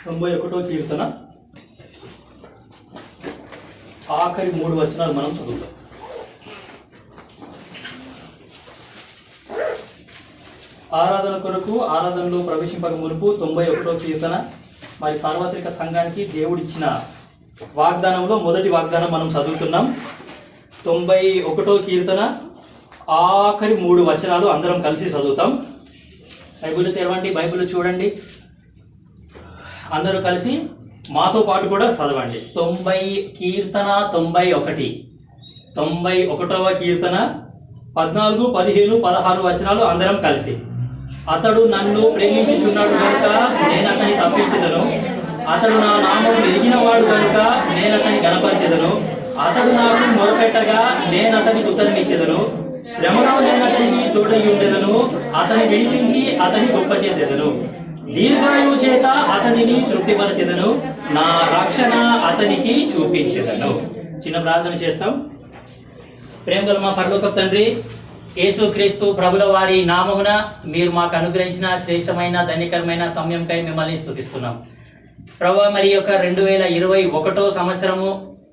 91వ కీర్తన ఆఖరి 3 వచనాలు మనం చదువుతాం. ఆరాధన కొరకు ఆరాధనలో ప్రవేశింపక మునుపు 91వ కీర్తన మరి సార్వత్రిక సంఘానికి దేవుడిచ్చిన వాగ్దానంలో మొదటి వాగ్దానం మనం చదువుతున్నాం. 91వ కీర్తన ఆఖరి 3 వచనాలు అందరం కలిసి చదువుతాం. బైబిల్ తెరవండి, బైబిల్ చూడండి, అందరూ కలిసి మాతో పాటు కూడా చదవండి. 91 91వ కీర్తన 14, 15, 16 వచనాలు అందరం కలిసి. అతడు నన్ను ప్రేమించుచున్నాడు కనుక నేను అతని తప్పించెదను, అతడు నా నామము ఎరిగిన వాడు కనుక నేను అతని గణపరిచెదను, అతడు నాకు మొరపెట్టగా నేను అతనికి ఉత్తరమిచ్చెదను, శ్రమలో నేను అతనికి తోడై ఉండెదను, అతని విడిపించి అతని గొప్ప చేసేదను, దీర్ఘాయువు చేత అతనిని తృప్తిపరచెదను, నా రక్షణ అతనికి చూపించెదను. చిన్న ప్రార్థన చేస్తాం. ప్రేమగల మా పరలోకపు తండ్రి, యేసుక్రీస్తు ప్రభుల వారి నామమున మీరు మాకు అనుగ్రహించిన శ్రేష్టమైన ధన్యకరమైన సమయంకై మిమ్మల్ని స్తుతిస్తున్నాం ప్రభా. మరి యొక్క 2021 సంవత్సరము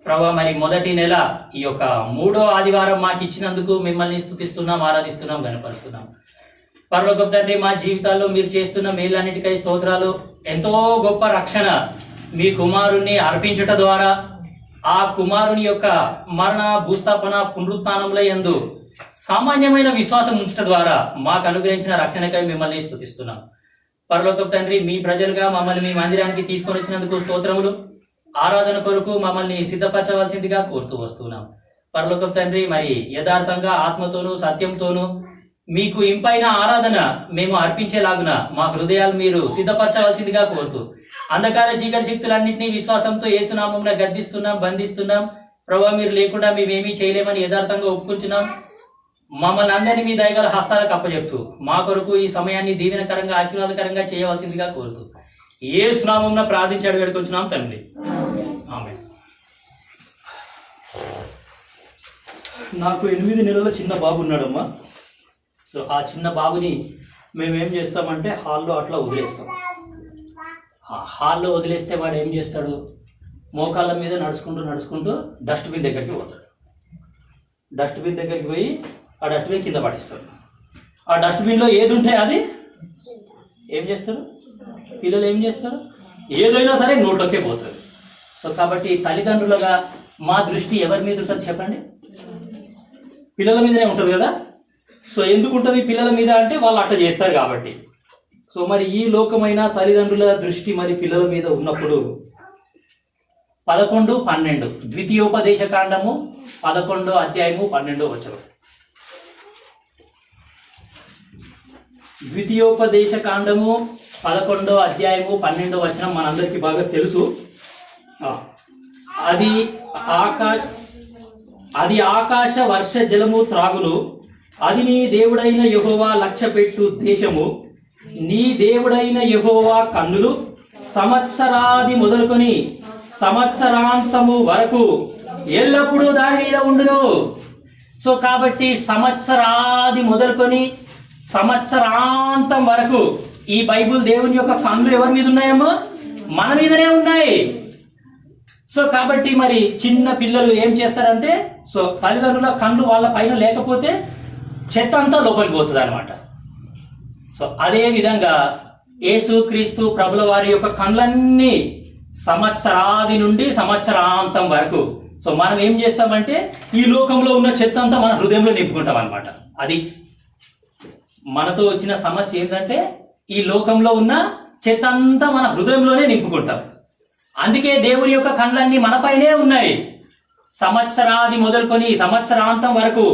ప్రభా, మరి మొదటి నెల ఈ యొక్క 3వ ఆదివారం మాకు ఇచ్చినందుకు మిమ్మల్ని స్తుతిస్తున్నాం, ఆరాధిస్తున్నాం, గణపరుస్తున్నాం. పరలోకపు తండ్రి, మా జీవితాల్లో మీరు చేస్తున్న మేలన్నిటికై స్తోత్రాలు. ఎంతో గొప్ప రక్షణ మీ కుమారుణ్ణి అర్పించుట ద్వారా, ఆ కుమారుని యొక్క మరణ, భూస్థాపన, పునరుత్థానముల యందు సామాన్యమైన విశ్వాసం ఉంచట ద్వారా మాకు అనుగ్రహించిన రక్షణకై మిమ్మల్ని స్తుతిస్తున్నాం. పరలోకపు తండ్రి, మీ ప్రజలుగా మమ్మల్ని మీ మందిరానికి తీసుకొని వచ్చినందుకు స్తోత్రములు. ఆరాధన కొరకు మమ్మల్ని సిద్ధపరచవలసిందిగా కోరుతూ వస్తున్నాం. పరలోకపు తండ్రి, మరి యథార్థంగా ఆత్మతోనూ సత్యంతోనూ మీకు ఇంపైన ఆరాధన మేము అర్పించేలాగున మా హృదయాలు మీరు సిద్ధపరచవలసిందిగా కోరుతూ, అంధకార చీకటి శక్తులన్నింటినీ విశ్వాసంతో యేసునామమున గద్దిస్తున్నాం, బంధిస్తున్నాం. ప్రభావ, మీరు లేకుండా మేమేమీ చేయలేమని యథార్థంగా ఒప్పుకుంటున్నాం. మమ్మల్ని అందరినీ మీ దయగల హస్తాలకు అప్పచెప్తూ మా కొరకు ఈ సమయాన్ని దీవెనకరంగా, ఆశీర్వాదకరంగా చేయవలసిందిగా కోరుతూ యేసునామమున ప్రార్థించాడు వేడుకొంచున్నాం తండ్రి, ఆమేన్. నాకు 8 నెలల చిన్న బాబు ఉన్నాడమ్మా. సో ఆ చిన్న బాబుని మేమేం చేస్తామంటే హాల్లో అట్లా వదిలేస్తాం. ఆ హాల్లో వదిలేస్తే వాడు ఏం చేస్తాడు, మోకాళ్ళ మీద నడుచుకుంటూ డస్ట్బిన్ దగ్గరికి పోతాడు. డస్ట్బిన్ దగ్గరికి పోయి ఆ డస్ట్బిన్ కింద పడేస్తాడు. ఆ డస్ట్బిన్లో ఏది ఉంటే అది ఏం చేస్తారు, పిల్లలు ఏం చేస్తారు, ఏదైనా సరే నోట్లోకే పోతారు. సో కాబట్టి తల్లిదండ్రులుగా మా దృష్టి ఎవరి మీద ఉంటుంది చెప్పండి? పిల్లల మీదనే ఉంటుంది కదా. సో ఎందుకు ఉంటుంది పిల్లల మీద అంటే వాళ్ళు అట్లా చేస్తారు కాబట్టి. సో మరి ఈ లోకమైన తల్లిదండ్రుల దృష్టి మరి పిల్లల మీద ఉన్నప్పుడు 11, 12 ద్వితీయోపదేశ కాండము 11వ అధ్యాయము 12వ వచనం. ద్వితీయోపదేశ కాండము 11వ అధ్యాయము 12వ వచనం మనందరికీ బాగా తెలుసు. అది ఆకాశ వర్ష జలము త్రాగును, అది నీ దేవుడైన యెహోవా లక్ష్యపెట్టు దేశము, నీ దేవుడైన యెహోవా కన్నులు సంవత్సరాది మొదలుకొని సంవత్సరాంతము వరకు ఎల్లప్పుడూ దాని మీద ఉండును. సో కాబట్టి సంవత్సరాది మొదలుకొని సంవత్సరాంతం వరకు ఈ బైబిల్ దేవుని యొక్క కన్నులు ఎవరి మీద ఉన్నాయేమో? మన మీదనే ఉన్నాయి. సో కాబట్టి మరి చిన్న పిల్లలు ఏం చేస్తారంటే, సో తల్లిదండ్రుల కన్ను వాళ్ళ పైన లేకపోతే చెత్త అంతా లోపలికి పోతుంది అనమాట. సో అదే విధంగా యేసుక్రీస్తు ప్రభుల వారి యొక్క కన్నులన్నీ సంవత్సరాది నుండి సంవత్సరాంతం వరకు. సో మనం ఏం చేస్తామంటే ఈ లోకంలో ఉన్న చెత్త అంతా మన హృదయంలో నింపుకుంటాం అనమాట. అది మనతో వచ్చిన సమస్య ఏంటంటే ఈ లోకంలో ఉన్న చెత్త అంతా మన హృదయంలోనే నింపుకుంటాం. అందుకే దేవుని యొక్క కన్నులన్నీ మనపైనే ఉన్నాయి. సంవత్సరాది మొదలుకొని సంవత్సరాంతం వరకు,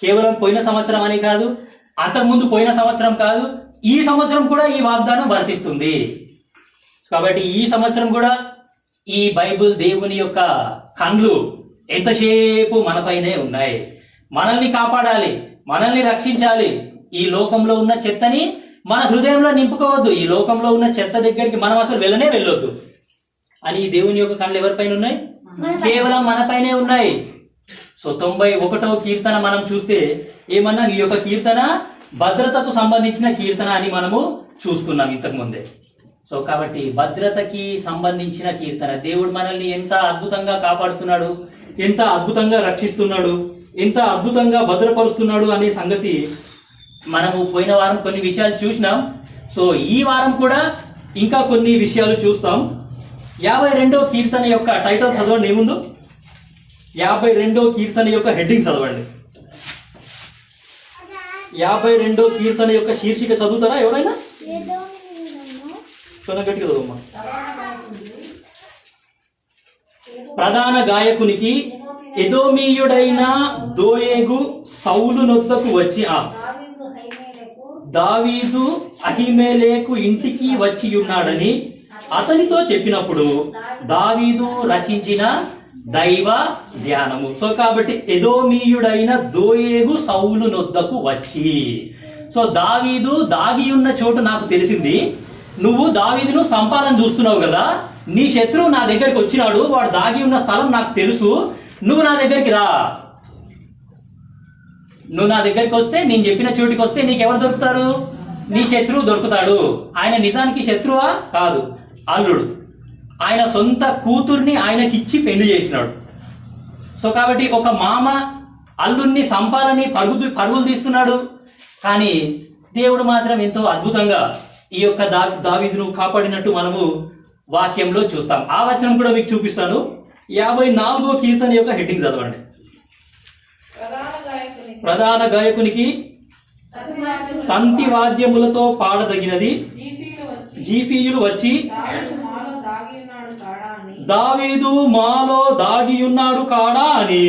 కేవలం పోయిన సంవత్సరం అని కాదు, అంతకుముందు పోయిన సంవత్సరం కాదు, ఈ సంవత్సరం కూడా ఈ వాగ్దానం వర్తిస్తుంది. కాబట్టి ఈ సంవత్సరం కూడా ఈ బైబిల్ దేవుని యొక్క కన్నులు ఎంతసేపు మనపైనే ఉన్నాయి. మనల్ని కాపాడాలి, మనల్ని రక్షించాలి. ఈ లోకంలో ఉన్న చెత్తని మన హృదయంలో నింపుకోవద్దు. ఈ లోకంలో ఉన్న చెత్త దగ్గరికి మనం అసలు వెళ్ళొద్దు అని ఈ దేవుని యొక్క కన్నులు ఎవరిపైన ఉన్నాయి? కేవలం మనపైనే ఉన్నాయి. సో 91వ కీర్తన మనం చూస్తే ఏమన్నా ఈ యొక్క కీర్తన భద్రతకు సంబంధించిన కీర్తన అని మనము చూసుకున్నాం ఇంతకు ముందే. సో కాబట్టి భద్రతకి సంబంధించిన కీర్తన. దేవుడు మనల్ని ఎంత అద్భుతంగా కాపాడుతున్నాడు, ఎంత అద్భుతంగా రక్షిస్తున్నాడు, ఎంత అద్భుతంగా భద్రపరుస్తున్నాడు అనే సంగతి మనము పోయిన వారం కొన్ని విషయాలు చూసినాం. సో ఈ వారం కూడా ఇంకా కొన్ని విషయాలు చూస్తాం. 52వ కీర్తన యొక్క టైటిల్ చదవండి, ఏముందో 52వ కీర్తన యొక్క హెడ్డింగ్ చదవండి. 52వ కీర్తన యొక్క శీర్షిక చదువుతారా ఎవరైనా? గట్టిగా చదువమ్మా. ప్రధాన గాయకునికి ఎదోమీయుడైన దోయేగు సౌలు నొద్దకు వచ్చి దావీదు అహిమేలెకు ఇంటికి వచ్చి ఉన్నాడని అతనితో చెప్పినప్పుడు దావీదు రచించిన దైవ ధ్యానము. సో కాబట్టి ఎదోమీయుడైన దోయేగు సౌలు నొద్దకు వచ్చి. సో దావీదు దాగి ఉన్న చోటు నాకు తెలిసింది. నువ్వు దావీదును సంపాలని చూస్తున్నావు కదా, నీ శత్రువు నా దగ్గరికి వచ్చినాడు, వాడు దాగి ఉన్న స్థలం నాకు తెలుసు, నువ్వు నా దగ్గరికి రా. నువ్వు నా దగ్గరికి వస్తే, నేను చెప్పిన చోటికి వస్తే నీకెవరు దొరుకుతారు? నీ శత్రువు దొరుకుతాడు. ఆయన నిజానికి శత్రువా? కాదు, అల్లుడు. ఆయన సొంత కూతుర్ని ఆయనకిచ్చి పెళ్లి చేసినాడు. సో కాబట్టి ఒక మామ అల్లుడిని సంపాలని పరుగులు తీస్తున్నాడు. కానీ దేవుడు మాత్రం ఎంతో అద్భుతంగా ఈ యొక్క దావీదును కాపాడినట్టు మనము వాక్యంలో చూస్తాం. ఆ వచనం కూడా మీకు చూపిస్తాను. 54వ కీర్తన యొక్క హెడ్డింగ్ చదవండి. ప్రధాన గాయకునికి తంతి వాద్యములతో పాడదగినది జీఫీయులు వచ్చి దావీదు మాలో దాగి ఉన్నాడు కాడా అని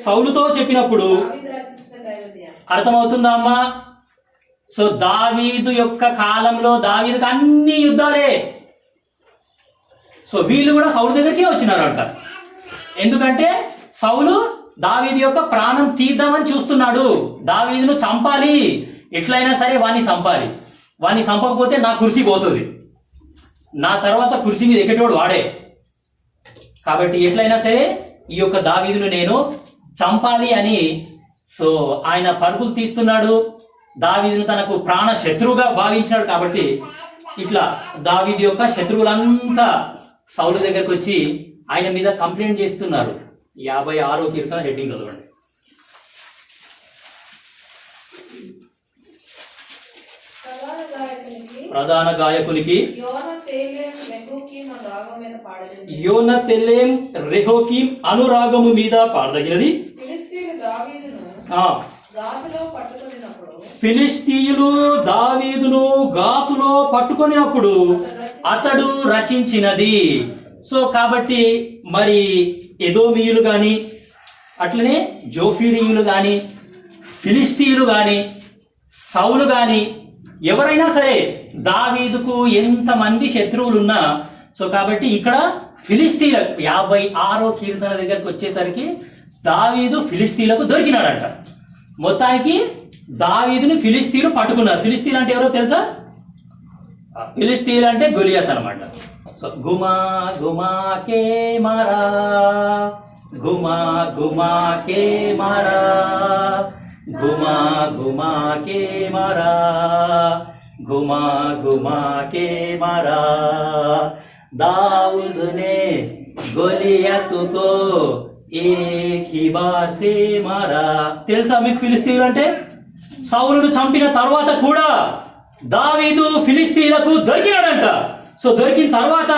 సౌలుతో చెప్పినప్పుడు అర్థమవుతుందా అమ్మా? సో దావీదు యొక్క కాలంలో దావీదుకు అన్ని యుద్ధాలే. సో వీళ్ళు కూడా సౌలు దగ్గరికి వచ్చినారు అంట. ఎందుకంటే సౌలు దావీదు యొక్క ప్రాణం తీద్దామని చూస్తున్నాడు. దావీదును చంపాలి, ఎట్లయినా సరే వాణ్ణి చంపాలి. వాణ్ణి చంపకపోతే నా కుర్చీ పోతుంది, నా తర్వాత కుర్చీ మీద ఎక్కేటోడు వాడే. కాబట్టి ఎట్లయినా సరే ఈ యొక్క దావీదును నేను చంపాలి అని సో ఆయన పరుగులు తీస్తున్నాడు. దావీదును తనకు ప్రాణ శత్రువుగా భావించినాడు. కాబట్టి ఇట్లా దావీదు యొక్క శత్రువులంతా సౌలు దగ్గరకు వచ్చి ఆయన మీద కంప్లైంట్ చేస్తున్నారు. 56వ కీర్తన హెడ్డింగ్ చదవండి. ప్రధాన గాయకునికి యోనతెలేం రెహోకీం అనురాగము మీద పాడదగినది. ఫిలిస్తీయులు దావీదును గాతులో పట్టుకొనినప్పుడు అతడు రచించినది. సో కాబట్టి మరి ఎదోమీయులు గాని, అట్లనే జోఫీరీయులు గాని, ఫిలిస్తీయులు గాని, సౌలు గాని, ఎవరైనా సరే దావీదుకు ఎంతమంది శత్రువులున్నా, సో కాబట్టి ఇక్కడ ఫిలిస్తీన్లకు 56వ కీర్తన దగ్గరకు వచ్చేసరికి దావీదు ఫిలిస్తీన్లకు దొరికినాడంట. మొత్తానికి దావీదుని ఫిలిస్తీన్లు పట్టుకున్నారు. ఫిలిస్తీన్ అంటే ఎవరో తెలుసా? ఫిలిస్తీన్ అంటే గొలియాత్ అనమాట. సో గుమా గుమా కే మారా, గుమా గుమా కే మారా, గుమా గుమా కే మారా, గుమా గుమా కే మారా, दाऊद ने गोलियत को एक ही बार से मारा. తెలుసా మీకు ఫిలిస్తీన్లు అంటే? సౌలును చంపిన తర్వాత కూడా దావీదు ఫిలిస్తీన్లకు దొరికినాడంట. సో దొరికిన తర్వాత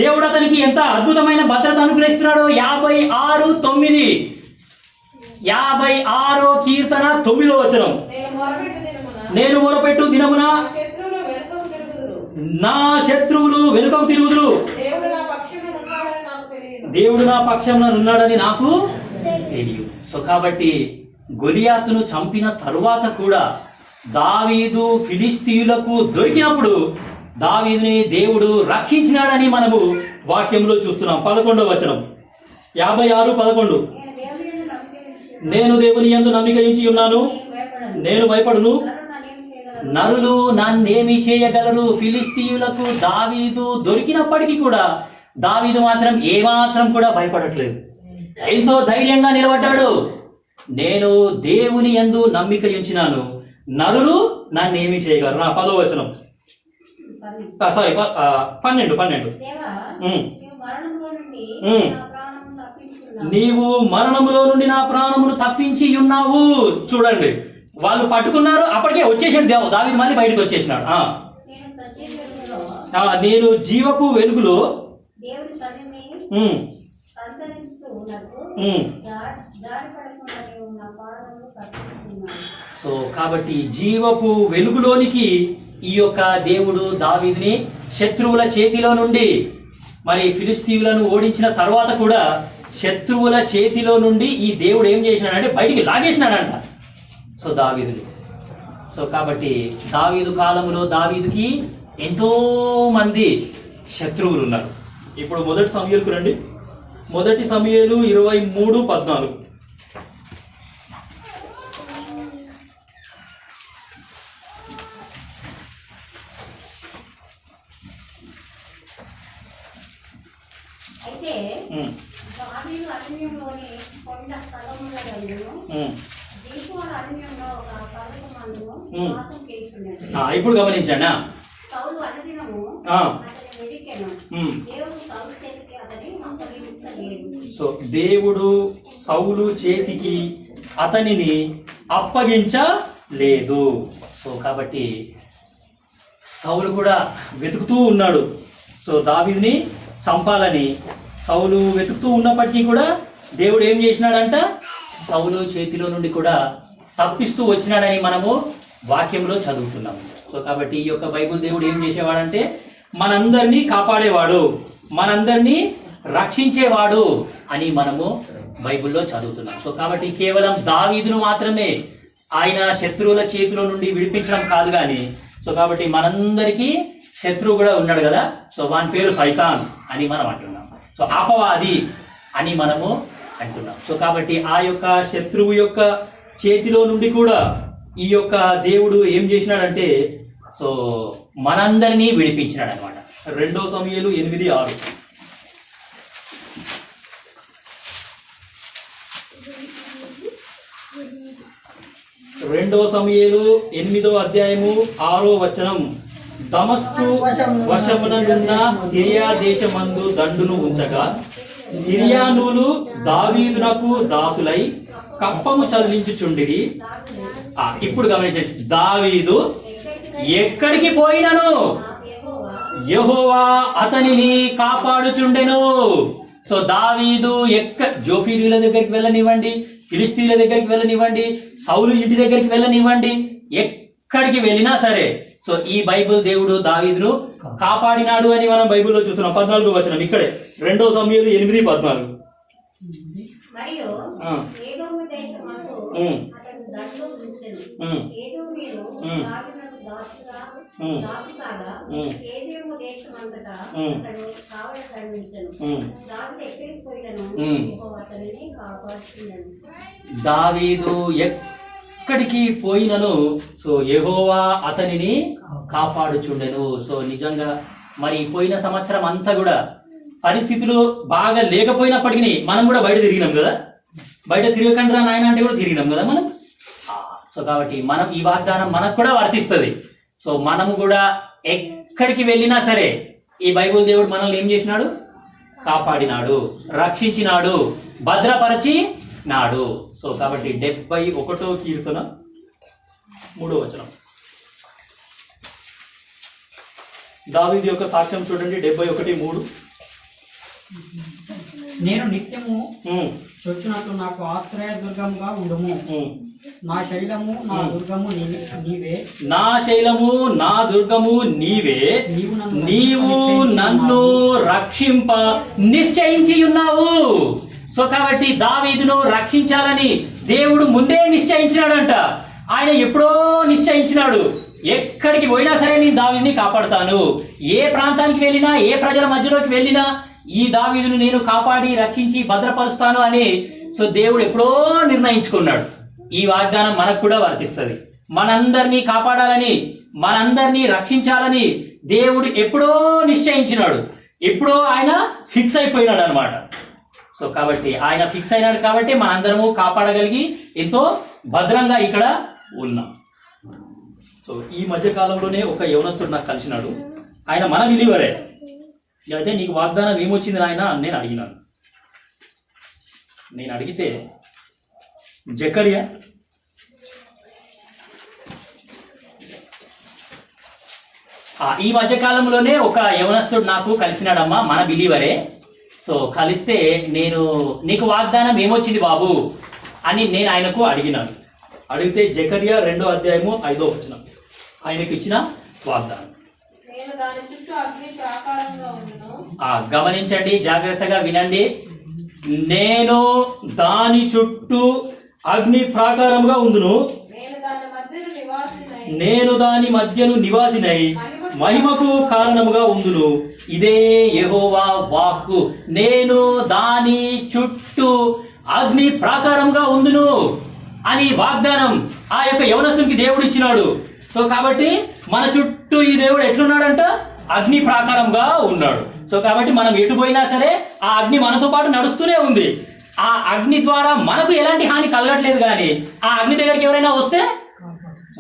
దేవుడు అతనికి ఎంత అద్భుతమైన భద్రత అనుగ్రహిస్తున్నాడో 56:9 56వ కీర్తన 9వ వచనం. నేను మొరపెట్టు దినమున నా శత్రువులు వెనుకకు తిరుగుదురు. దేవుడు నా పక్షంలో ఉన్నాడని నాకు తెలియదు. సో కాబట్టి గొలియాతును చంపిన తరువాత కూడా దావీదు ఫిలిస్తీయులకు దొరికినప్పుడు దావీదుని దేవుడు రక్షించినాడని మనము వాక్యంలో చూస్తున్నాం. 11వ వచనం 56:11. నేను దేవుని యందు నమ్మిక ఉంచి ఉన్నాను, నేను భయపడును, నరులు నన్నేమి చేయగలరు. ఫిలిస్తీయులకు దావీదు దొరికినప్పటికీ కూడా దావీదు మాత్రం ఏమాత్రం కూడా భయపడట్లేదు, ఎంతో ధైర్యంగా నిలబడ్డాడు. నేను దేవుని యందు నమ్మిక ఉంచినాను, నరులు నన్నేమి చేయగలరు. నా 10వ వచనం సారీ 12. నీవు మరణములో నుండి నా ప్రాణమును తప్పించి ఉన్నావు. చూడండి, వాళ్ళు పట్టుకున్నారు, అప్పటికే వచ్చేసాడు దావీదు, మళ్ళీ బయటకు వచ్చేసినాడు. నేను జీవపు వెలుగులో సో కాబట్టి జీవపు వెలుగులోనికి ఈ యొక్క దేవుడు దావీదుని శత్రువుల చేతిలో నుండి, మరి ఫిలిస్తీయులను ఓడించిన తర్వాత కూడా శత్రువుల చేతిలో నుండి ఈ దేవుడు ఏం చేసినాడంటే బయటికి లాగేసినాడంట సో దావీదుని. సో కాబట్టి దావీదు కాలంలో దావీదుకి ఎంతో మంది శత్రువులు ఉన్నారు. ఇప్పుడు మొదటి సమూయేలుకు రండి. మొదటి సమూయేలు 23:14. ఇప్పుడు గమనించండి. సో దేవుడు సౌలు చేతికి అతనిని అప్పగించలేదు. సో కాబట్టి సౌలు కూడా వెతుకుతూ ఉన్నాడు. సో దావీదుని చంపాలని సౌలు వెతుకుతూ ఉన్నప్పటికీ కూడా దేవుడు ఏం చేసినాడంట, సౌలు చేతిలో నుండి కూడా తప్పిస్తూ వచ్చినాడని మనము వాక్యంలో చదువుతున్నాము. సో కాబట్టి ఈ యొక్క బైబిల్ దేవుడు ఏం చేసేవాడంటే మనందరినీ కాపాడేవాడు, మనందరినీ రక్షించేవాడు అని మనము బైబిల్లో చదువుతున్నాం. సో కాబట్టి కేవలం దావీదును మాత్రమే ఆయన శత్రువుల చేతిలో నుండి విడిపించడం కాదు కానీ, సో కాబట్టి మనందరికీ శత్రువు కూడా ఉన్నాడు కదా. సో వాని పేరు సైతాన్ అని మనం అంటున్నాం. సో అపవాది అని మనము అంటున్నాం. సో కాబట్టి ఆ యొక్క శత్రువు యొక్క చేతిలో నుండి కూడా ఈ యొక్క దేవుడు ఏం చేసినాడంటే సో మనందరినీ విడిపించినాడు అనమాట. 2 సమూయేలు 8:6. 2 సమూయేలు 8:6 దమస్కు వశముననున్న సిరియా దేశమందు దండును ఉంచగా సిరియానులు దావీదునకు దాసులై కప్పము చదివించుచుండిరి. ఇప్పుడు గమనించండి, దావీదు ఎక్కడికి పోయినను యెహోవా అతనిని కాపాడుచుండెను. సో దావీదు జోఫీరీల దగ్గరికి వెళ్ళనివ్వండి, ఫిలిస్తీన్ల దగ్గరికి వెళ్ళనివ్వండి, సౌలు ఇంటి దగ్గరికి వెళ్ళనివ్వండి, ఎక్కడికి వెళ్ళినా సరే సో ఈ బైబిల్ దేవుడు దావీదును కాపాడినాడు అని మనం బైబిల్లో చూస్తున్నాం. 14వ వచనం ఇక్కడే 2 సమూయేలు 8:14. దావీదు ఎక్కడికి పోయినను సో యెహోవా అతనిని కాపాడుచుండెను. సో నిజంగా మరి పోయిన సంవత్సరం అంతా కూడా పరిస్థితులు బాగా లేకపోయినప్పటికీ మనం కూడా బయట తిరిగినాం కదా. బయట తిరగకుండా నాయన అంటే కూడా తిరిగినాం కదా మనం. సో కాబట్టి మనం ఈ వాగ్దానం మనకు కూడా వర్తిస్తుంది. సో మనము కూడా ఎక్కడికి వెళ్ళినా సరే ఈ బైబిల్ దేవుడు మనల్ని ఏం చేసినాడు, కాపాడినాడు, రక్షించినాడు, భద్రపరిచినాడు. సో కాబట్టి 71వ కీర్తన 3వ వచనం దావీదు యొక్క సాక్ష్యం చూడండి. 71:3. నేను నిత్యము చొచ్చునట్లు నాకు ఆశ్రయ దుర్గముగా ఉండుము. నా శైలము నా దుర్గము నీవే. నా శైలము నా దుర్గము నీవే. నీవు నన్ను రక్షింప నిశ్చయించి ఉన్నావు. సో కాబట్టి దావీదును రక్షించాలని దేవుడు ముందే నిశ్చయించినాడంట. ఆయన ఎప్పుడో నిశ్చయించినాడు, ఎక్కడికి పోయినా సరే నేను దావీదుని కాపాడుతాను, ఏ ప్రాంతానికి వెళ్ళినా ఏ ప్రజల మధ్యలోకి వెళ్ళినా ఈ దావీదును నేను కాపాడి రక్షించి భద్రపరుస్తాను అని సో దేవుడు ఎప్పుడో నిర్ణయించుకున్నాడు. ఈ వాగ్దానం మనకు కూడా వర్తిస్తుంది. మనందరినీ కాపాడాలని, మనందరినీ రక్షించాలని దేవుడు ఎప్పుడో నిశ్చయించినాడు, ఎప్పుడో ఆయన ఫిక్స్ అయిపోయినాడు అనమాట. సో కాబట్టి ఆయన ఫిక్స్ అయినాడు కాబట్టి మనందరము కాపాడగలిగి ఎంతో భద్రంగా ఇక్కడ ఉన్నాం. సో ఈ మధ్య కాలంలోనే ఒక యవనస్తుడు నాకు కలిసినాడు. ఆయన మన బిలీవరే. అయితే నీకు వాగ్దానం ఏమొచ్చింది నాయన అని నేను అడిగినాను. నేను అడిగితే జకరియా ఈ మధ్య కాలంలోనే ఒక యవనస్తుడు నాకు కలిసినాడమ్మా, మన బిలీవరే. సో కలిస్తే నేను నీకు వాగ్దానం ఏమొచ్చింది బాబు అని నేను ఆయనకు అడిగినాను. అడిగితే జకరియా 2వ అధ్యాయము 5వ వచనం ఆయనకు ఇచ్చిన వాగ్దానం. గమనించండి, జాగ్రత్తగా వినండి. నేను దాని చుట్టూ అగ్ని ప్రాకారముగా ఉందును, నేను దాని మధ్యను నివాసినై మహిమకు కారణముగా ఉందును. ఇదే యెహోవా వాక్కు. నేను దాని చుట్టూ అగ్ని ప్రాకారంగా ఉందును అని వాగ్దానం ఆ యొక్క యవనస్తునికి దేవుడు ఇచ్చినాడు. సో కాబట్టి మన చుట్టూ ఈ దేవుడు ఎట్లున్నాడంట? అగ్ని ప్రాకారంగా ఉన్నాడు. సో కాబట్టి మనం ఎటు పోయినా సరే ఆ అగ్ని మనతో పాటు నడుస్తూనే ఉంది. ఆ అగ్ని ద్వారా మనకు ఎలాంటి హాని కలగట్లేదు, కానీ ఆ అగ్ని దగ్గరికి ఎవరైనా వస్తే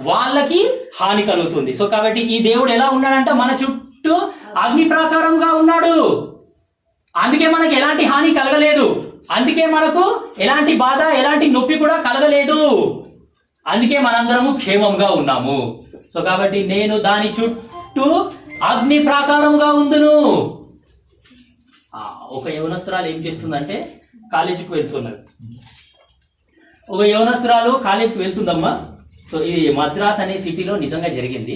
వాళ్ళకి హాని కలుగుతుంది. సో కాబట్టి ఈ దేవుడు ఎలా ఉన్నాడంట? మన చుట్టూ అగ్ని ప్రాకారంగా ఉన్నాడు. అందుకే మనకు ఎలాంటి హాని కలగలేదు, అందుకే మనకు ఎలాంటి బాధ ఎలాంటి నొప్పి కూడా కలగలేదు, అందుకే మనందరము క్షేమంగా ఉన్నాము. సో కాబట్టి నేను దాని చుట్టూ అగ్ని ప్రాకారంగా ఉందును. ఒక యవనస్తురాలు ఏం చేస్తుందంటే కాలేజీకి వెళ్తున్నది. ఒక యవనస్తురాలు కాలేజీకి వెళ్తుందమ్మా. సో ఇది మద్రాస్ అనే సిటీలో నిజంగా జరిగింది.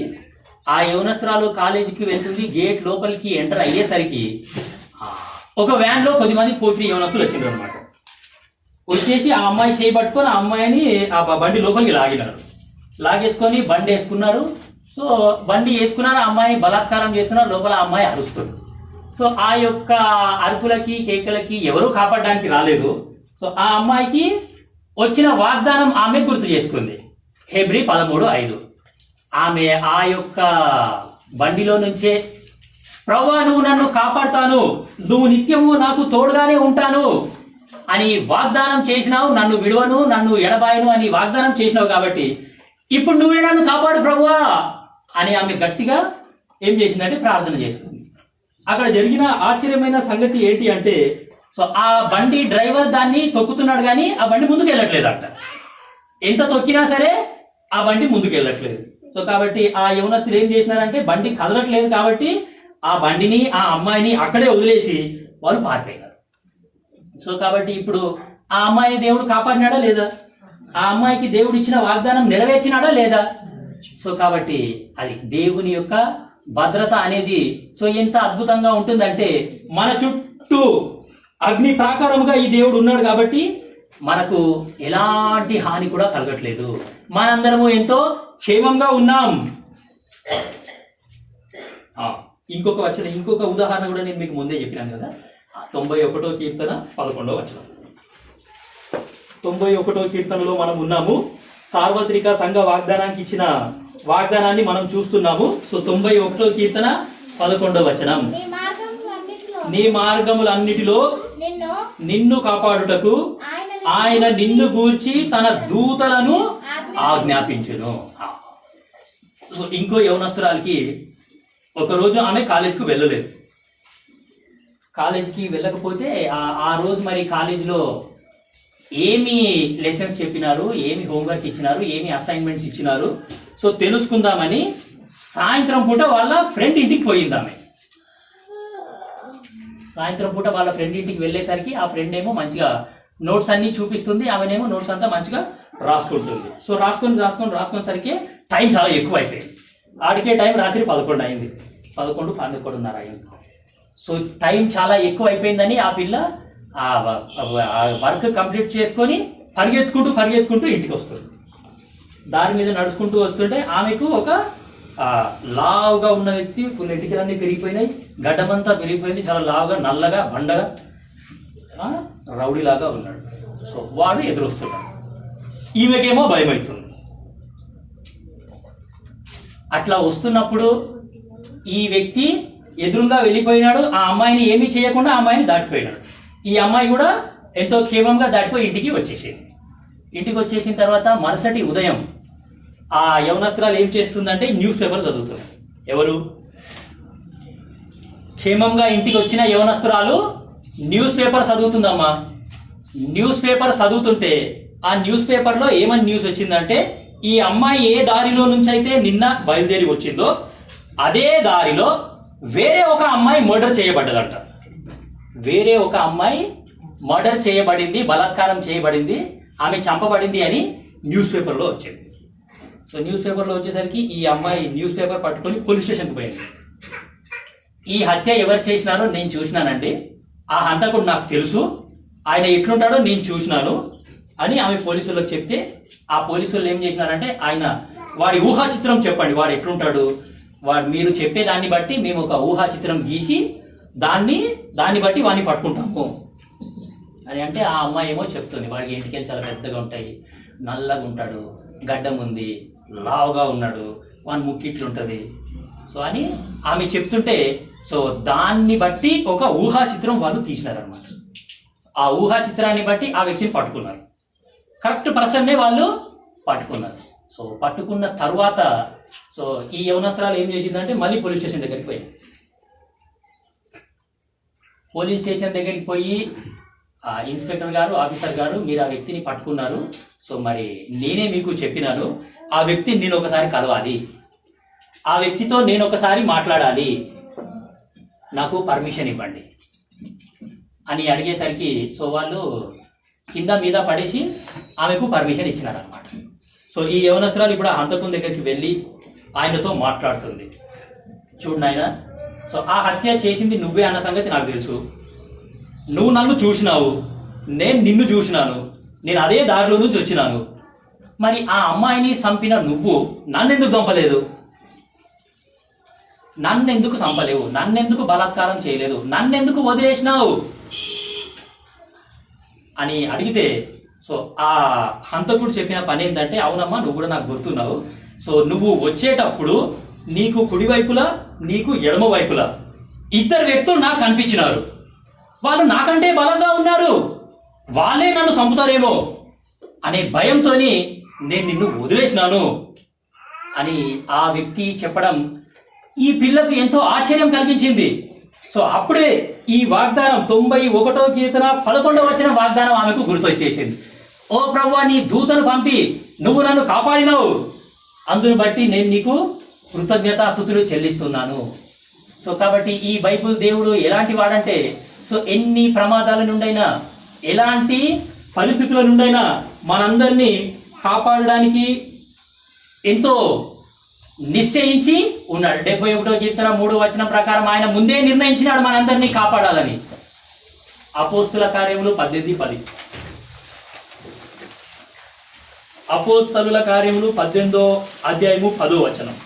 ఆ యవనస్తురాలు కాలేజీకి వెళ్తుంది. గేట్ లోపలికి ఎంటర్ అయ్యేసరికి ఒక వ్యాన్ లో కొద్దిమంది పోటీ యవనస్తులు వచ్చిండ్రు అనమాట. వచ్చేసి ఆ అమ్మాయి చేయబట్టుకొని ఆ అమ్మాయిని ఆ బండి లోపలికి లాగినారు. లాగేసుకొని బండి వేసుకున్నారు. సో బండి వేసుకున్నారు, ఆ అమ్మాయి బలాత్కారం చేస్తున్నారు. లోపల ఆ అమ్మాయి అరుస్తుంది. సో ఆ యొక్క అరుపులకి కేకలకి ఎవరూ కాపాడడానికి రాలేదు. సో ఆ అమ్మాయికి వచ్చిన వాగ్దానం ఆమె గుర్తు చేసుకుంది. హెబ్రీ 13:5. ఆమె ఆ యొక్క బండిలో నుంచే ప్రభువా నువ్వు నన్ను కాపాడుతాను, నువ్వు నిత్యము నాకు తోడుగానే ఉంటాను అని వాగ్దానం చేసినావు, నన్ను విడువను, నన్ను ఎడబాయను అని వాగ్దానం చేసినావు, కాబట్టి ఇప్పుడు నువ్వే నన్ను కాపాడు ప్రభువా అని ఆమె గట్టిగా ఏం చేసిందంటే ప్రార్థన చేసుకుంది. అక్కడ జరిగిన ఆశ్చర్యమైన సంగతి ఏంటి అంటే, సో ఆ బండి డ్రైవర్ దాన్ని తొక్కుతున్నాడు, కానీ ఆ బండి ముందుకు వెళ్ళట్లేదు అంట. ఎంత తొక్కినా సరే ఆ బండి ముందుకు వెళ్ళట్లేదు. సో కాబట్టి ఆ యవనస్తులు ఏం చేసినారంటే, బండి కదలట్లేదు కాబట్టి ఆ బండిని ఆ అమ్మాయిని అక్కడే వదిలేసి వాళ్ళు పారిపోయినారు. సో కాబట్టి ఇప్పుడు ఆ అమ్మాయిని దేవుడు కాపాడినాడా లేదా? ఆ అమ్మాయికి దేవుడు ఇచ్చిన వాగ్దానం నెరవేర్చినాడా లేదా? సో కాబట్టి అది దేవుని యొక్క భద్రత అనేది సో ఎంత అద్భుతంగా ఉంటుందంటే, మన చుట్టూ అగ్ని ప్రాకారముగా ఈ దేవుడు ఉన్నాడు కాబట్టి మనకు ఎలాంటి హాని కూడా కలగట్లేదు, మనందరము ఎంతో క్షేమంగా ఉన్నాం. ఇంకొక ఉదాహరణ కూడా నేను మీకు ముందే చెప్పినాను కదా. 91వ కీర్తన 11వ వచనం. 91వ కీర్తనలో మనం ఉన్నాము. సార్వత్రిక సంఘ వాగ్దానానికి ఇచ్చిన వాగ్దానాన్ని మనం చూస్తున్నాము. సో 91వ కీర్తన 11వ వచనం. నీ మార్గములన్నిటిలో నిన్ను కాపాడుటకు ఆయన నిన్ను గూర్చి తన దూతలను ఆజ్ఞాపించును. సో ఇంకో యవనస్తురాలకి ఒకరోజు ఆమె కాలేజీకి వెళ్ళలేదు. కాలేజీకి వెళ్ళకపోతే ఆ రోజు మరి కాలేజీలో ఏమి లెసన్స్ చెప్పినారు, ఏమి హోంవర్క్ ఇచ్చినారు, ఏమి అసైన్మెంట్స్ ఇచ్చినారు, సో తెలుసుకుందామని సాయంత్రం పూట వాళ్ళ ఫ్రెండ్ ఇంటికి పోయింది ఆమె. సాయంత్రం పూట వాళ్ళ ఫ్రెండ్ ఇంటికి వెళ్ళేసరికి ఆ ఫ్రెండ్ ఏమో మంచిగా నోట్స్ అన్ని చూపిస్తుంది, ఆమెనేమో నోట్స్ అంతా మంచిగా రాసుకుంటుంది. సో రాసుకొని సరికి టైం చాలా ఎక్కువ అయిపోయింది. ఆడికే టైం రాత్రి 11 అయింది, 11-11:30 అయింది. సో టైం చాలా ఎక్కువ అయిపోయిందని ఆ పిల్ల ఆ వర్క్ కంప్లీట్ చేసుకొని పరిగెత్తుకుంటూ ఇంటికి వస్తుంది. దాని మీద నడుచుకుంటూ వస్తుంటే ఆమెకు ఒక లావుగా ఉన్న వ్యక్తి, ఫుల్ ఎంటికలన్నీ పెరిగిపోయినాయి, గడ్డమంతా పెరిగిపోయింది, చాలా లావుగా నల్లగా బండగా రౌడీలాగా ఉన్నాడు. సో వాడు ఎదురొస్తున్నాడు. ఈమెకేమో భయం అవుతుంది. అట్లా వస్తున్నప్పుడు ఈ వ్యక్తి ఎదురుగా వెళ్ళిపోయినాడు. ఆ అమ్మాయిని ఏమీ చేయకుండా ఆ అమ్మాయిని దాటిపోయినాడు. ఈ అమ్మాయి కూడా ఎంతో క్షేమంగా దాటిపోయి ఇంటికి వచ్చేసింది. ఇంటికి వచ్చేసిన తర్వాత మరుసటి ఉదయం ఆ యవనస్తురాలు ఏం చేస్తుందంటే న్యూస్ పేపర్ చదువుతుంది. ఎవరు? క్షేమంగా ఇంటికి వచ్చిన యవనస్తురాలు న్యూస్ పేపర్ చదువుతుందమ్మా. న్యూస్ పేపర్ చదువుతుంటే ఆ న్యూస్ పేపర్లో ఏమని న్యూస్ వచ్చిందంటే, ఈ అమ్మాయి ఏ దారిలో నుంచి అయితే నిన్న బయలుదేరి వచ్చిందో అదే దారిలో వేరే ఒక అమ్మాయి మర్డర్ చేయబడ్డదంట. వేరే ఒక అమ్మాయి మర్డర్ చేయబడింది, బలాత్కారం చేయబడింది, ఆమె చంపబడింది అని న్యూస్ పేపర్లో వచ్చింది. సో న్యూస్ పేపర్లో వచ్చేసరికి ఈ అమ్మాయి న్యూస్ పేపర్ పట్టుకొని పోలీస్ స్టేషన్కి పోయింది. ఈ హత్య ఎవరు చేసినారో నేను చూసినానండి, ఆ హంతకుడు నాకు తెలుసు, ఆయన ఎట్లుంటాడో నేను చూసినాను అని ఆమె పోలీసులకు చెప్తే, ఆ పోలీసులు ఏం చేసినారంటే, వాడి ఊహా చిత్రం చెప్పండి, వాడు ఎట్లుంటాడు, మీరు చెప్పే దాన్ని బట్టి మేము ఒక ఊహా చిత్రం గీసి దాన్ని బట్టి వాడిని పట్టుకుంటాము అని అంటే, ఆ అమ్మాయి ఏమో చెప్తుంది వాడికి ఇంటికెళ్ళి చాలా పెద్దగా ఉంటాయి, నల్లగా ఉంటాడు, గడ్డం ఉంది, లావుగా ఉన్నాడు, వాని ముక్కిట్లుంటది సో అని ఆమె చెప్తుంటే, సో దాన్ని బట్టి ఒక ఊహా చిత్రం వాళ్ళు తీసినారనమాట. ఆ ఊహా చిత్రాన్ని బట్టి ఆ వ్యక్తిని పట్టుకున్నారు, కరెక్ట్ పర్సన్నే వాళ్ళు పట్టుకున్నారు. సో పట్టుకున్న తర్వాత సో ఈ యవనస్త్రాలు ఏం చేసిందంటే మళ్ళీ పోలీస్ స్టేషన్ దగ్గరికి పోయింది. పోలీస్ స్టేషన్ దగ్గరికి పోయి, ఇన్స్పెక్టర్ గారు, ఆఫీసర్ గారు, మీరు ఆ వ్యక్తిని పట్టుకున్నారు, సో మరి నేనే మీకు చెప్పినాను, ఆ వ్యక్తిని నేను ఒకసారి కలవాలి, ఆ వ్యక్తితో నేను ఒకసారి మాట్లాడాలి, నాకు పర్మిషన్ ఇవ్వండి అని అడిగేసరికి సో వాళ్ళు కింద మీద పడేసి ఆమెకు పర్మిషన్ ఇచ్చినారనమాట. సో ఈ యవనస్త్రాలు ఇప్పుడు ఆ హంతకుని దగ్గరికి వెళ్ళి ఆయనతో మాట్లాడుతుంది. చూడు నాయన, సో ఆ హత్య చేసింది నువ్వే అన్న సంగతి నాకు తెలుసు, నువ్వు నన్ను చూసినావు, నేను నిన్ను చూసినాను, నేను అదే దారిలో నుంచి వచ్చినాను, మరి ఆ అమ్మాయిని చంపిన నువ్వు నన్నెందుకు చంపలేదు, నన్నెందుకు చంపలేవు, నన్నెందుకు బలాత్కారం చేయలేదు, నన్నెందుకు వదిలేసినావు అని అడిగితే, సో ఆ హంతకుడు చెప్పిన పని ఏంటంటే, అవునమ్మా నువ్వు కూడా నాకు గుర్తున్నావు, సో నువ్వు వచ్చేటప్పుడు నీకు కుడివైపులా నీకు ఎడమ వైపులా ఇద్దరు వ్యక్తులు నాకు కనిపించినారు, వాళ్ళు నాకంటే బలంగా ఉన్నారు, వాళ్ళే నన్ను చంపుతారేమో అనే భయంతో నేను నిన్ను వదిలేసినాను అని ఆ వ్యక్తి చెప్పడం ఈ పిల్లకు ఎంతో ఆశ్చర్యం కలిగించింది. సో అప్పుడే ఈ వాగ్దానం 91వ కీర్తన 11వ వచనం వాగ్దానం ఆమెకు గుర్తొచ్చేసింది. ఓ ప్రభువా, నీ దూతను పంపి నువ్వు నన్ను కాపాడినావు, అందును బట్టి నేను నీకు కృతజ్ఞతాస్తుతులు చెల్లిస్తున్నాను. సో కాబట్టి ఈ బైబిల్ దేవుడు ఎలాంటి వాడంటే, సో ఎన్ని ప్రమాదాల నుండైనా, ఎలాంటి పరిస్థితుల నుండైనా మనందరినీ కాపాడడానికి ఎంతో నిశ్చయించి ఉన్నాడు. 71వ కీర్తన 3వ వచనం ప్రకారం ఆయన ముందే నిర్ణయించినాడు మనందరినీ కాపాడాలని. అపోస్తుల కార్యములు 18:10. అపోస్తలుల కార్యములు 18వ అధ్యాయము 10వ వచనం.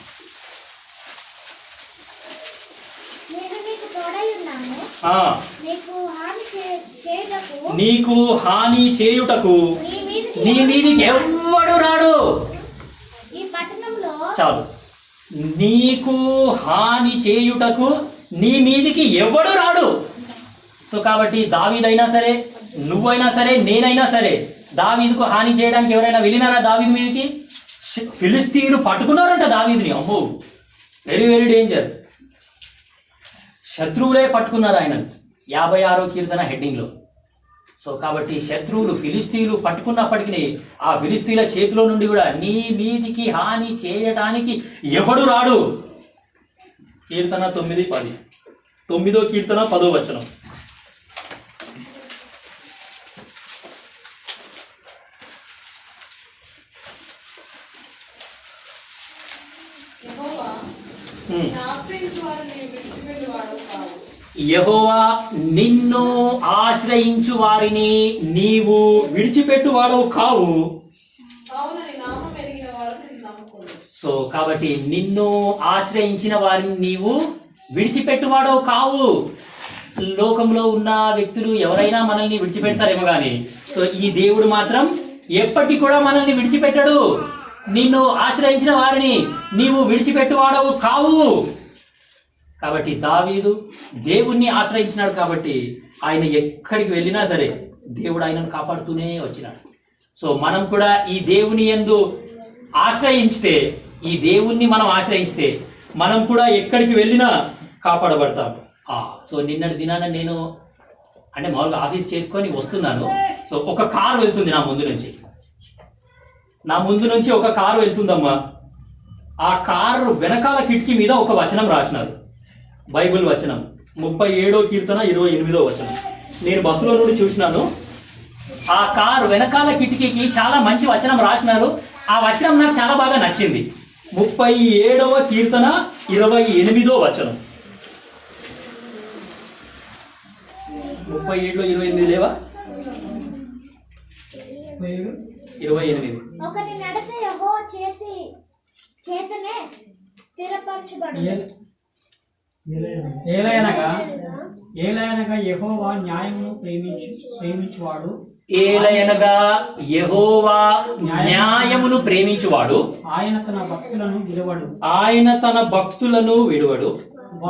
నీకు హాని చేయుటకు నీ మీదికి ఎవ్వడు రాడు. చాలు, నీకు హాని చేయుటకు నీ మీదికి ఎవడు రాడు. సో కాబట్టి దావీదైనా సరే, నువ్వైనా సరే, నేనైనా సరే, దావీదుకు హాని చేయడానికి ఎవరైనా వెళ్ళినారా దావీదు మీదకి? ఫిలిస్తీయులు పట్టుకున్నారంట దావీదుని. అమ్మో, వెరీ వెరీ డేంజర్. శత్రువులే పట్టుకున్నారు ఆయనను 56వ కీర్తన హెడ్డింగ్లో. సో కాబట్టి శత్రువులు ఫిలిస్తీయులు పట్టుకున్నప్పటికీ ఆ ఫిలిస్తీయుల చేతిలో నుండి కూడా నీ మీదికి హాని చేయడానికి ఎవడు రాడు. కీర్తన 9:10. 9వ కీర్తన 10వ వచనం. యెహోవా నిన్ను ఆశ్రయించు వారిని నీవు విడిచిపెట్టువాడవు కావు. సో కాబట్టి నిన్ను ఆశ్రయించిన వారిని నీవు విడిచిపెట్టువాడవు కావు. లోకంలో ఉన్న వ్యక్తులు ఎవరైనా మనల్ని విడిచిపెడతారేమో కానీ, సో ఈ దేవుడు మాత్రం ఎప్పటికీ కూడా మనల్ని విడిచిపెట్టడు. నిన్ను ఆశ్రయించిన వారిని నీవు విడిచిపెట్టువాడవు కావు. కాబట్టి దావీదు దేవుణ్ణి ఆశ్రయించినాడు కాబట్టి ఆయన ఎక్కడికి వెళ్ళినా సరే దేవుడు ఆయనను కాపాడుతూనే వచ్చినాడు. సో మనం కూడా ఈ దేవుని యందు ఆశ్రయించితే, ఈ దేవుణ్ణి మనం ఆశ్రయిస్తే మనం కూడా ఎక్కడికి వెళ్ళినా కాపాడబడతాం. సో నిన్నటి దినాన నేను అంటే మామూలుగా ఆఫీస్ చేసుకొని వస్తున్నాను. సో ఒక కారు వెళ్తుంది నా ముందు నుంచి ఒక కారు వెళ్తుందమ్మా. ఆ కారు వెనకాల కిటికీ మీద ఒక వచనం రాసినారు, బైబిల్ వచనం 37వ కీర్తన 28వ వచనం. నేను బస్సులో నుండి చూసినాను. ఆ కారు వెనకాల కిటికీకి చాలా మంచి వచనం రాసినారు. ఆ వచనం నాకు చాలా బాగా నచ్చింది. 37వ కీర్తన 28వ వచనం. 37లో 28 లేవా? 28. ఒకటి నడత యెహోవా చేతనే స్థిరపరచబడును. ఏలయనగా యెహోవా న్యాయమును ప్రేమించువాడు. ఏలయనగా యెహోవా న్యాయమును ప్రేమించువాడు. ఆయన తన భక్తులను విడువడు.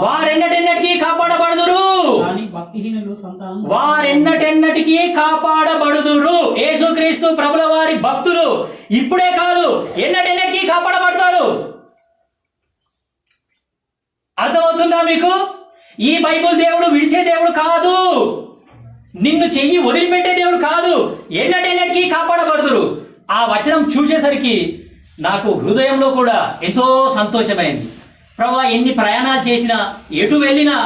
వారెన్నటెన్నటికీ కాపాడబడుదురు. కానీ భక్తిహీనులు సంతానం వారెన్నటెన్నటికీ కాపాడబడుదురు. యేసుక్రీస్తు ప్రభుల వారి భక్తులు ఇప్పుడే కాదు, ఎన్నటెన్నటికీ కాపాడబడతారు. అర్థమవుతుందా మీకు? ఈ బైబుల్ దేవుడు విడిచే దేవుడు కాదు, నిన్ను చెయ్యి వదిలిపెట్టే దేవుడు కాదు. ఎన్నటెన్నటికీ కాపాడబడుదురు. ఆ వచనం చూసేసరికి నాకు హృదయంలో కూడా ఎంతో సంతోషమైంది. ప్రభువా, ఎన్ని ప్రయాణాలు చేసినా, ఎటు వెళ్ళినా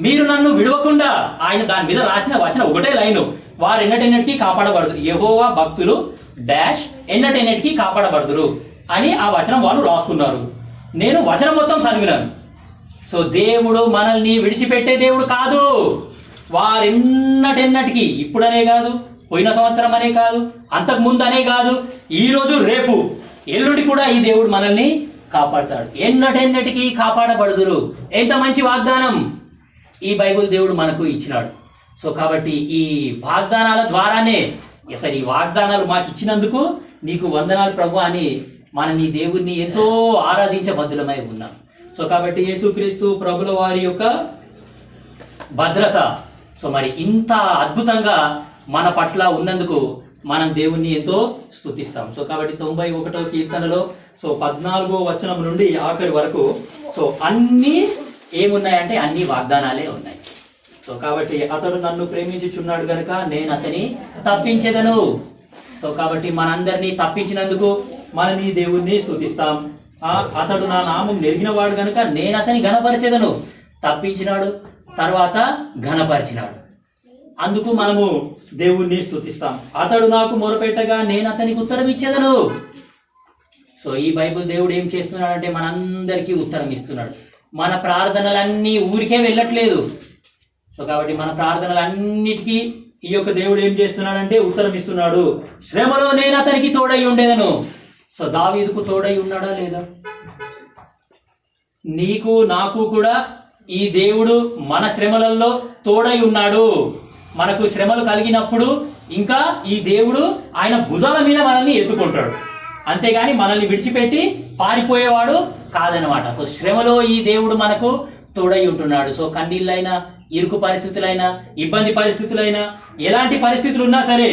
మీరు నన్ను విడవకుండా, ఆయన దాని మీద రాసిన వచనం ఒకటే లైను, వారు ఎన్నటెన్నటికీ కాపాడబడుదురు. యెహోవా భక్తులు డాష్ ఎన్నటెన్నటికీ కాపాడబడుదురు అని ఆ వచనం వాళ్ళు రాసుకున్నారు. నేను వచనం మొత్తం చదివినాను. సో దేవుడు మనల్ని విడిచిపెట్టే దేవుడు కాదు. వారెన్నటెన్నటికీ, ఇప్పుడనే కాదు, పోయిన సంవత్సరం అనే కాదు, అంతకు ముందు అనే కాదు, ఈ రోజు రేపు ఎల్లుండి కూడా ఈ దేవుడు మనల్ని కాపాడతాడు. ఎన్నటెన్నటికీ కాపాడబడుదురు. ఎంత మంచి వాగ్దానం ఈ బైబిల్ దేవుడు మనకు ఇచ్చినాడు. సో కాబట్టి ఈ వాగ్దానాల ద్వారానే, అసలు ఈ వాగ్దానాలు మాకు ఇచ్చినందుకు నీకు వందనాలు ప్రభు అని మనం ఈ దేవుణ్ణి ఎంతో ఆరాధించబద్ధులమై ఉన్నాం. సో కాబట్టి యేసుక్రీస్తు ప్రభుల వారి యొక్క భద్రత, సో మరి ఇంత అద్భుతంగా మన పట్ల ఉన్నందుకు మనం దేవుణ్ణి ఎంతో స్తుతిస్తాం. సో కాబట్టి 91వ కీర్తనలో సో 14వ వచనం నుండి ఆఖరి వరకు సో అన్ని ఏమున్నాయంటే అన్ని వాగ్దానాలే ఉన్నాయి. సో కాబట్టి అతడు నన్ను ప్రేమించుచున్నాడు గనుక నేను అతని తప్పించేదను. సో కాబట్టి మనందరినీ తప్పించినందుకు మనం ఈ దేవుణ్ణి స్తుతిస్తాం. అతడు నా నామం నెరిగిన వాడు గనుక నేను అతని ఘనపరిచేదను. తప్పించినాడు, తర్వాత ఘనపరిచినాడు, అందుకు మనము దేవుణ్ణి స్తుతిస్తాం. అతడు నాకు మొరపెట్టగా నేను అతనికి ఉత్తరం ఇచ్చేదను. సో ఈ బైబిల్ దేవుడు ఏం చేస్తున్నాడంటే మనందరికీ ఉత్తరం ఇస్తున్నాడు. మన ప్రార్థనలన్నీ ఊరికే వెళ్ళట్లేదు. సో కాబట్టి మన ప్రార్థనలన్నిటికీ ఈ యొక్క దేవుడు ఏం చేస్తున్నాడంటే ఉత్తరం ఇస్తున్నాడు. శ్రమలో నేను అతనికి తోడై ఉండేదను. సో దావీదుకు తోడై ఉన్నాడా లేదా? నీకు నాకు కూడా ఈ దేవుడు మన శ్రమలలో తోడై ఉన్నాడు. మనకు శ్రమలు కలిగినప్పుడు ఇంకా ఈ దేవుడు ఆయన భుజాల మీద మనల్ని ఎత్తుకుంటాడు, అంతేగాని మనల్ని విడిచిపెట్టి పారిపోయేవాడు కాదనమాట. సో శ్రమలో ఈ దేవుడు మనకు తోడై ఉంటున్నాడు. సో కన్నీళ్ళైనా, ఇరుకు పరిస్థితులైనా, ఇబ్బంది పరిస్థితులైనా, ఎలాంటి పరిస్థితులు ఉన్నా సరే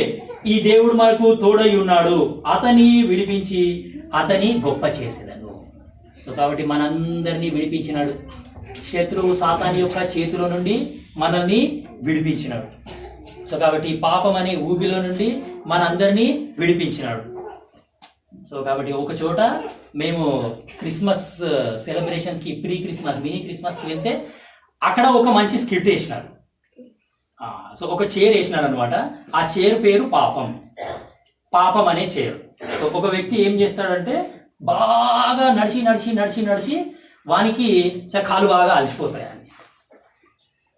ఈ దేవుడు మనకు తోడై ఉన్నాడు. అతని విడిపించి అతని గొప్ప చేసేదను. సో కాబట్టి మనందరినీ విడిపించినాడు. శత్రువు సాతాని యొక్క చేతిలో నుండి మనల్ని విడిపించినాడు. సో కాబట్టి పాపం అనే ఊబిలో నుండి మనందరినీ విడిపించినాడు. సో కాబట్టి ఒక చోట మేము క్రిస్మస్ సెలబ్రేషన్స్కి ప్రీ క్రిస్మస్ మినీ క్రిస్మస్కి వెళ్తే అక్కడ ఒక మంచి స్కిట్ వేసినారు. సో ఒక చైర్ వేసినారు అనమాట. ఆ చైర్ పేరు పాపం అనే చైర్. సో ఒక వ్యక్తి ఏం చేస్తాడంటే బాగా నడిచి నడిచి నడిచి నడిచి వానికి కాలు బాగా అలసిపోతాయని,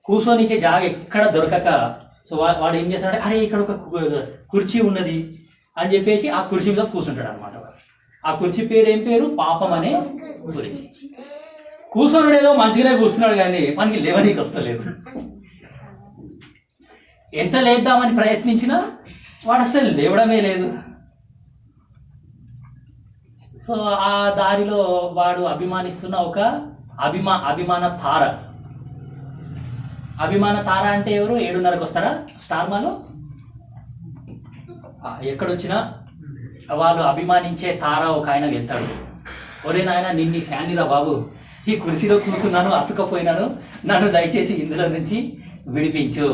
కూర్చోనికి జాగ ఎక్కడ దొరకక సో వాడు ఏం చేస్తాడంటే అరే ఇక్కడ ఒక కుర్చీ ఉన్నది అని చెప్పేసి ఆ కుర్చీ మీద కూర్చుంటాడు అనమాట. ఆ కుర్చీ పేరు ఏం పేరు? పాపం అనే కుర్చీ. కూర్చొని ఏదో మంచిగానే కూర్చున్నాడు కానీ మనకి లేవనీకి వస్తలేదు. ఎంత లేద్దామని ప్రయత్నించినా వాడు అసలు లేవడమే లేదు. సో ఆ దారిలో వాడు అభిమానిస్తున్న ఒక అభిమాన తార అంటే ఎవరు? 7:30కి వస్తారా స్టార్ మాలో? ఎక్కడొచ్చినా వాళ్ళు అభిమానించే తార ఒక ఆయన వెళ్తాడు. ఒరే నాయన నిన్ని ఫ్యాన్ రా బాబు, ఈ కుర్చీలో కూర్చున్నాను, అతుకపోయినాను, నన్ను దయచేసి ఇందులో నుంచి విడిపించు,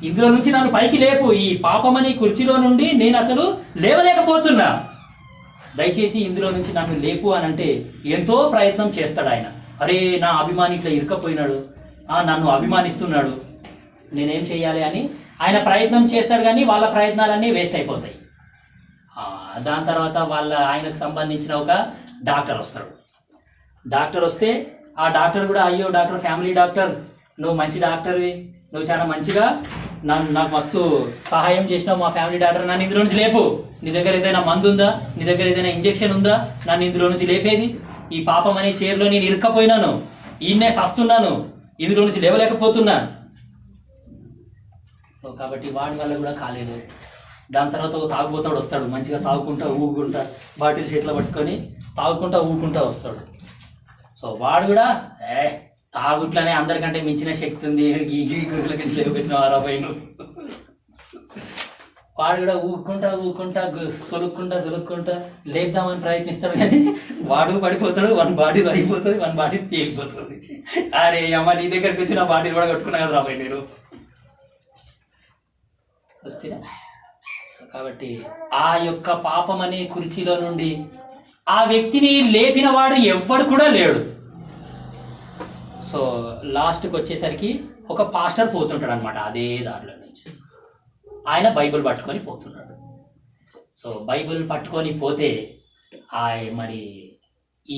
ఇందులో నుంచి నన్ను పైకి లేపు, ఈ పాపమని కుర్చీలో నుండి నేను అసలు లేవలేకపోతున్నా, దయచేసి ఇందులో నుంచి నన్ను లేపు అని అంటే ఎంతో ప్రయత్నం చేస్తాడు ఆయన. అరే నా అభిమాని ఇట్లా ఇరుక్కపోయినాడు, నన్ను అభిమానిస్తున్నాడు, నేనేం చెయ్యాలి అని ఆయన ప్రయత్నం చేస్తాడు, కానీ వాళ్ళ ప్రయత్నాలన్నీ వేస్ట్ అయిపోతాయి. దాని తర్వాత ఆయనకు సంబంధించిన ఒక డాక్టర్ వస్తాడు. డాక్టర్ వస్తే ఆ డాక్టర్ కూడా, అయ్యో డాక్టర్, ఫ్యామిలీ డాక్టర్, నువ్వు మంచి డాక్టర్వి, నువ్వు చాలా మంచిగా నాకు మస్తు సహాయం చేసినావు, మా ఫ్యామిలీ డాక్టర్, నన్ను ఇందులో నుంచి లేపు, నీ దగ్గర ఏదైనా మందు ఉందా, నీ దగ్గర ఏదైనా ఇంజెక్షన్ ఉందా, నన్ను ఇందులో నుంచి లేపేది, ఈ పాపం అనే చైర్లో నేను ఇరుక్కపోయినాను, ఈయన్నే సస్తున్నాను, ఇందులో నుంచి లేవలేకపోతున్నా. కాబట్టి వాడి వల్ల కూడా కాలేదు. దాని తర్వాత ఒక తాగుబోతాడు వస్తాడు, మంచిగా తాగుకుంటా ఊగుకుంటా బాటిల్ చేతిలో పట్టుకొని తాగుకుంటా ఊగుకుంటా వస్తాడు. సో వాడు కూడా తాగుట్లనే అందరికంటే మించిన శక్తి ఉంది, ఈ కృషులకి లేకొచ్చిన వారాపైన వాడు కూడా ఊగుకుంటా సొలుక్కుంటా లేపుదామని ప్రయత్నిస్తాడు, కానీ వాడు పడిపోతాడు, వన్ బాటిల్ అయిపోతుంది, వన్ బాటిల్ పేలిపోతుంది. అరే అమ్మ, నీ దగ్గరికి వచ్చి నా బాటిల్ కూడా కట్టుకున్నా కదా రాబాయ్ నేను. వస్తేనా? కాబట్టి ఆ యొక్క పాపం అనే కుర్చీలో నుండి ఆ వ్యక్తిని లేపిన వాడు ఎవ్వడు కూడా లేడు. సో లాస్ట్కి వచ్చేసరికి ఒక పాస్టర్ పోతుంటాడు అనమాట అదే దారిలో నుంచి. ఆయన బైబిల్ పట్టుకొని పోతున్నాడు. సో బైబిల్ పట్టుకొని పోతే మరి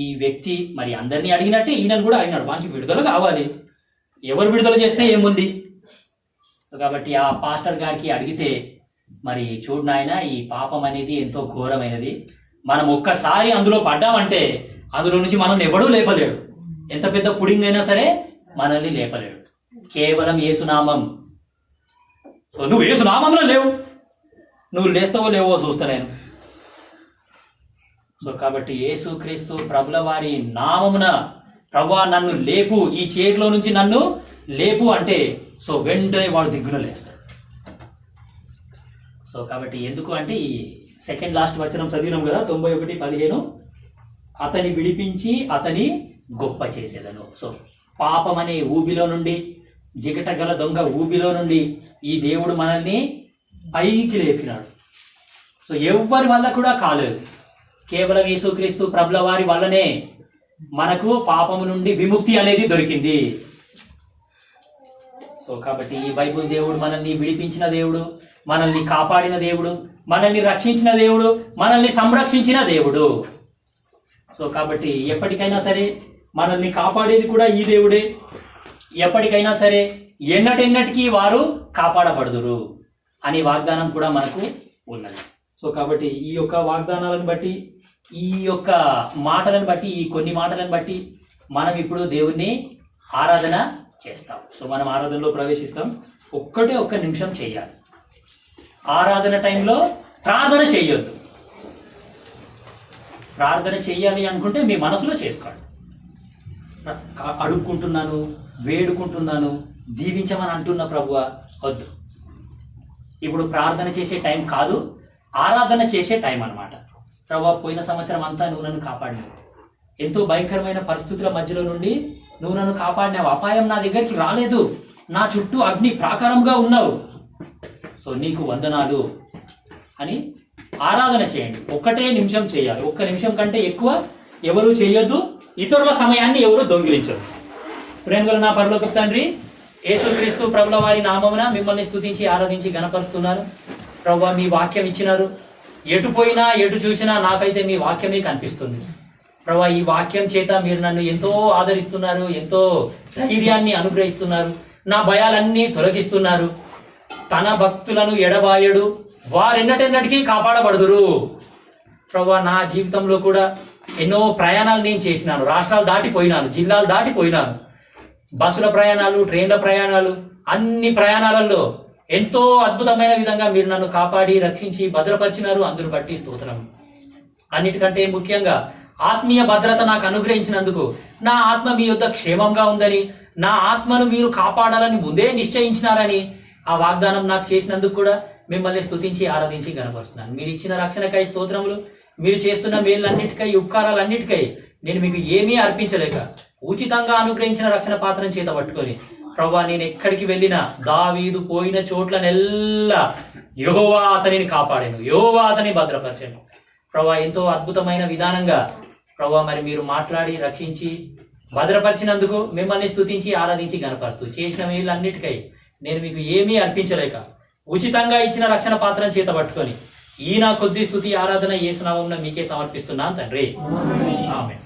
ఈ వ్యక్తి మరి అందరినీ అడిగినట్టే ఈయనను కూడా అడిగినాడు, వానికి విడుదల కావాలి, ఎవరు విడుదల చేస్తే ఏముంది. కాబట్టి ఆ పాస్టర్ గారికి అడిగితే, మరి చూడు నాయన, ఈ పాపం అనేది ఎంతో ఘోరమైనది, మనం ఒక్కసారి అందులో పడ్డామంటే అందులో నుంచి మనం ఎవడూ లేపలేడు, ఎంత పెద్ద పుడింగ్ అయినా సరే మనల్ని లేపలేడు, కేవలం యేసునామం. నువ్వు యేసునామంలో లేవు, నువ్వు లేస్తావో లేవో చూస్తా నేను. సో కాబట్టి యేసుక్రీస్తు ప్రభుల వారి నామమున, ప్రభువా నన్ను లేపు, ఈ చేతిలో నుంచి నన్ను లేపు అంటే సో వెంటనే వాడు దిగ్గున లేస్తాడు. సో కాబట్టి ఎందుకు అంటే ఈ సెకండ్ లాస్ట్ వచనం చదివినాం కదా, 91:15, అతని విడిపించి అతని గొప్ప చేసేదను. సో పాపం అనే ఊబిలో నుండి, జిగట గల దొంగ ఊబిలో నుండి ఈ దేవుడు మనల్ని పైకి లేపినాడు. సో ఎవ్వరి వల్ల కూడా కాలేదు, కేవలం యేసుక్రీస్తు ప్రభుల వారి వల్లనే మనకు పాపము నుండి విముక్తి అనేది దొరికింది. సో కాబట్టి ఈ బైబుల్ దేవుడు మనల్ని విడిపించిన దేవుడు, మనల్ని కాపాడిన దేవుడు, మనల్ని రక్షించిన దేవుడు, మనల్ని సంరక్షించిన దేవుడు. సో కాబట్టి ఎప్పటికైనా సరే మనల్ని కాపాడేది కూడా ఈ దేవుడే, ఎప్పటికైనా సరే ఎన్నటెన్నటికీ వారు కాపాడబడుదురు అనే వాగ్దానం కూడా మనకు ఉన్నది. సో కాబట్టి ఈ యొక్క వాగ్దానాలను బట్టి, ఈ యొక్క మాటలను బట్టి, ఈ కొన్ని మాటలను బట్టి మనం ఇప్పుడు దేవుణ్ణి ఆరాధన చేస్తాం. సో మనం ఆరాధనలో ప్రవేశిస్తాం. ఒక్క నిమిషం చేయాలి. ఆరాధన టైంలో ప్రార్థన చేయొద్దు. ప్రార్థన చెయ్యాలి అనుకుంటే మీ మనసులో చేసుకోండి. అడుక్కుంటున్నాను, వేడుకుంటున్నాను, దీవించమని అంటున్న ప్రభువా, వద్దు. ఇప్పుడు ప్రార్థన చేసే టైం కాదు, ఆరాధన చేసే టైం అన్నమాట. ప్రభువా, పోయిన సంవత్సరం అంతా నువ్వు నన్ను కాపాడినావు, ఎంతో భయంకరమైన పరిస్థితుల మధ్యలో నుండి నువ్వు నన్ను కాపాడినావు, అపాయం నా దగ్గరికి రాలేదు, నా చుట్టూ అగ్ని ప్రాకారంగా ఉన్నావు, సో నీకు వందనాలు అని ఆరాధన చేయండి. ఒక్కటే నిమిషం చేయాలి. 1 నిమిషం కంటే ఎక్కువ ఎవరు చేయొద్దు. ఇతరుల సమయాన్ని ఎవరు దొంగిలించరు. ప్రేమగల నా పరలోకపు తండ్రి, యేసుక్రీస్తు ప్రభుల వారి నామమున మిమ్మల్ని స్తుతించి ఆరాధించి గణపరుస్తున్నాను. ప్రభువా, మీ వాక్యం ఇచ్చినారు, ఎటు పోయినా ఎటు చూసినా నాకైతే మీ వాక్యమే కనిపిస్తుంది. ప్రభువా, ఈ వాక్యం చేత మీరు నన్ను ఎంతో ఆదరిస్తున్నారు, ఎంతో ధైర్యాన్ని అనుగ్రహిస్తున్నారు, నా భయాలన్నీ తొలగిస్తున్నారు. తన భక్తులను ఎడబాయడు, వారెన్నటెన్నటికీ కాపాడబడుదురు. ప్రభువా, నా జీవితంలో కూడా ఎన్నో ప్రయాణాలు నేను చేసినాను, రాష్ట్రాలు దాటిపోయినాను, జిల్లాలు దాటిపోయినాను, బస్సుల ప్రయాణాలు, ట్రైన్ల ప్రయాణాలు, అన్ని ప్రయాణాలలో ఎంతో అద్భుతమైన విధంగా మీరు నన్ను కాపాడి రక్షించి భద్రపరిచినారు. అందరూ బట్టి స్తోత్రం. అన్నిటికంటే ముఖ్యంగా ఆత్మీయ భద్రత నాకు అనుగ్రహించినందుకు, నా ఆత్మ మీ యొద్ద క్షేమంగా ఉందని, నా ఆత్మను మీరు కాపాడాలని ముందే నిశ్చయించినారని ఆ వాగ్దానం నాకు చేసినందుకు కూడా మిమ్మల్ని స్తుతించి ఆరాధించి గణపరుస్తున్నాను. మీరు ఇచ్చిన రక్షణకై స్తోత్రములు, మీరు చేస్తున్న మేళ్ళన్నిటికై, ఉపకారాలన్నిటికై నేను మీకు ఏమీ అర్పించలేక ఉచితంగా అనుగ్రహించిన రక్షణ పాత్రను చేత పట్టుకొని ప్రభా నేను ఎక్కడికి వెళ్ళినా దావీదు పోయిన చోట్లనెల్లా యెహోవా అతనిని కాపాడాను, యెహోవా అతని భద్రపరచాను. ప్రభా ఎంతో అద్భుతమైన విధానంగా ప్రభా మరి మీరు మాట్లాడి రక్షించి భద్రపరిచినందుకు మిమ్మల్ని స్తుతించి ఆరాధించి గణపరుస్తూ చేసిన వీళ్ళన్నిటికై నేను మీకు ఏమీ అర్పించలేక ఉచితంగా ఇచ్చిన రక్షణ పాత్రను చేత పట్టుకొని ఈ నా కొద్ది స్తుతి ఆరాధన యేసు నామమున మీకే సమర్పిస్తున్నాను తండ్రి. ఆమేన్.